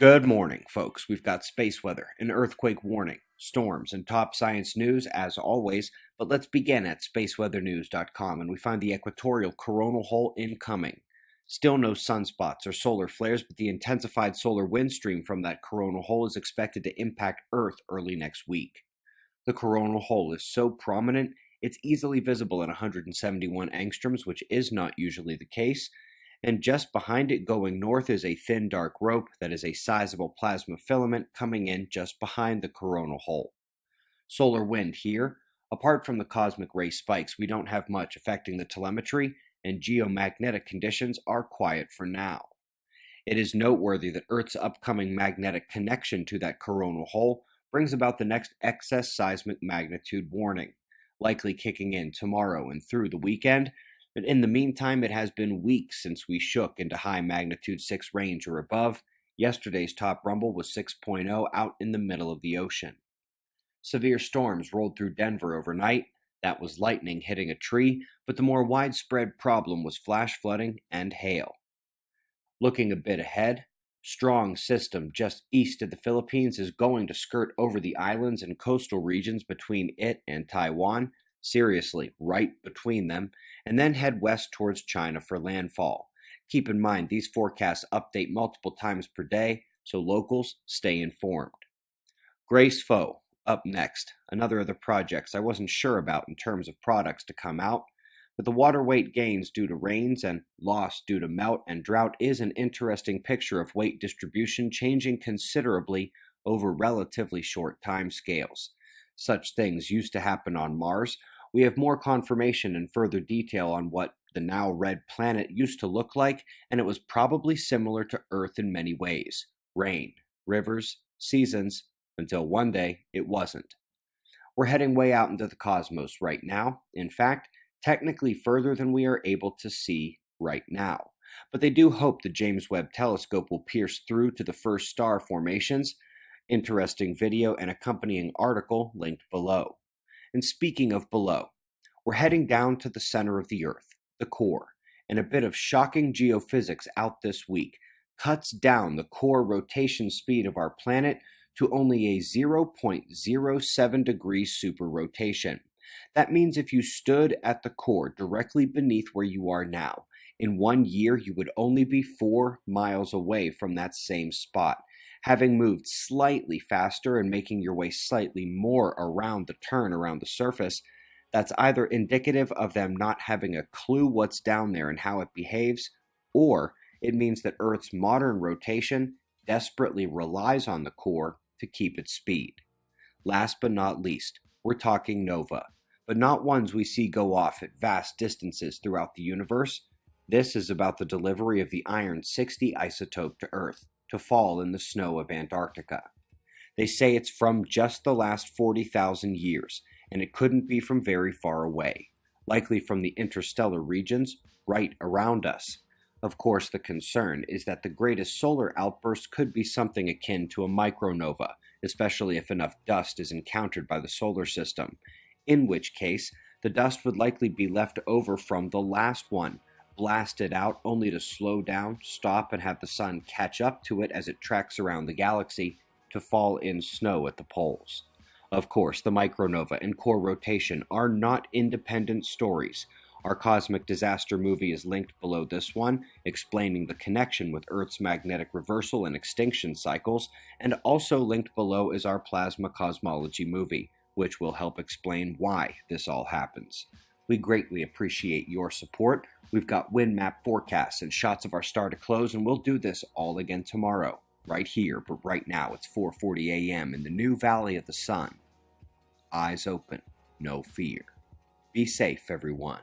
Good morning, folks. We've got space weather, an earthquake warning, storms, and top science news as always. But let's begin at spaceweathernews.com, and we find the equatorial coronal hole incoming. Still no sunspots or solar flares, but the intensified solar wind stream from that coronal hole is expected to impact Earth early next week. The coronal hole is so prominent, it's easily visible at 171 angstroms, which is not usually the case. And just behind it going north is a thin dark rope that is a sizable plasma filament coming in just behind the coronal hole. Solar wind here. Apart from the cosmic ray spikes, we don't have much affecting the telemetry, and geomagnetic conditions are quiet for now. It is noteworthy that Earth's upcoming magnetic connection to that coronal hole brings about the next excess seismic magnitude warning, likely kicking in tomorrow and through the weekend. But in the meantime, it has been weeks since we shook into high magnitude 6 range or above. Yesterday's top rumble was 6.0 out in the middle of the ocean. Severe storms rolled through Denver overnight. That was lightning hitting a tree, but the more widespread problem was flash flooding and hail. Looking a bit ahead, strong system just east of the Philippines is going to skirt over the islands and coastal regions between it and Taiwan, seriously, right between them, and then head west towards China for landfall. Keep in mind, these forecasts update multiple times per day, so locals stay informed. Grace Foe, up next, another of the projects I wasn't sure about in terms of products to come out, but the water weight gains due to rains and loss due to melt and drought is an interesting picture of weight distribution changing considerably over relatively short time scales. Such things used to happen on Mars. We have more confirmation and further detail on what the now red planet used to look like, and it was probably similar to Earth in many ways. Rain, rivers, seasons, until one day it wasn't. We're heading way out into the cosmos right now. In fact, technically further than we are able to see right now. But they do hope the James Webb Telescope will pierce through to the first star formations. Interesting video and accompanying article linked below. And speaking of below, we're heading down to the center of the Earth, the core, and a bit of shocking geophysics out this week cuts down the core rotation speed of our planet to only a 0.07 degrees superrotation. That means if you stood at the core directly beneath where you are now, in 1 year you would only be 4 miles away from that same spot. Having moved slightly faster and making your way slightly more around the turn around the surface, that's either indicative of them not having a clue what's down there and how it behaves, or it means that Earth's modern rotation desperately relies on the core to keep its speed. Last but not least, we're talking nova, but not ones we see go off at vast distances throughout the universe. This is about the delivery of the iron 60 isotope to Earth, to fall in the snow of Antarctica. They say it's from just the last 40,000 years, and it couldn't be from very far away, likely from the interstellar regions right around us. Of course, the concern is that the greatest solar outburst could be something akin to a micronova, especially if enough dust is encountered by the solar system, in which case the dust would likely be left over from the last one, blasted out only to slow down, stop, and have the sun catch up to it as it tracks around the galaxy to fall in snow at the poles. Of course, the micronova and core rotation are not independent stories. Our cosmic disaster movie is linked below this one, explaining the connection with Earth's magnetic reversal and extinction cycles, and also linked below is our plasma cosmology movie, which will help explain why this all happens. We greatly appreciate your support. We've got wind map forecasts and shots of our star to close, and we'll do this all again tomorrow, right here, but right now it's 4:40 a.m. in the new Valley of the Sun. Eyes open, no fear. Be safe, everyone.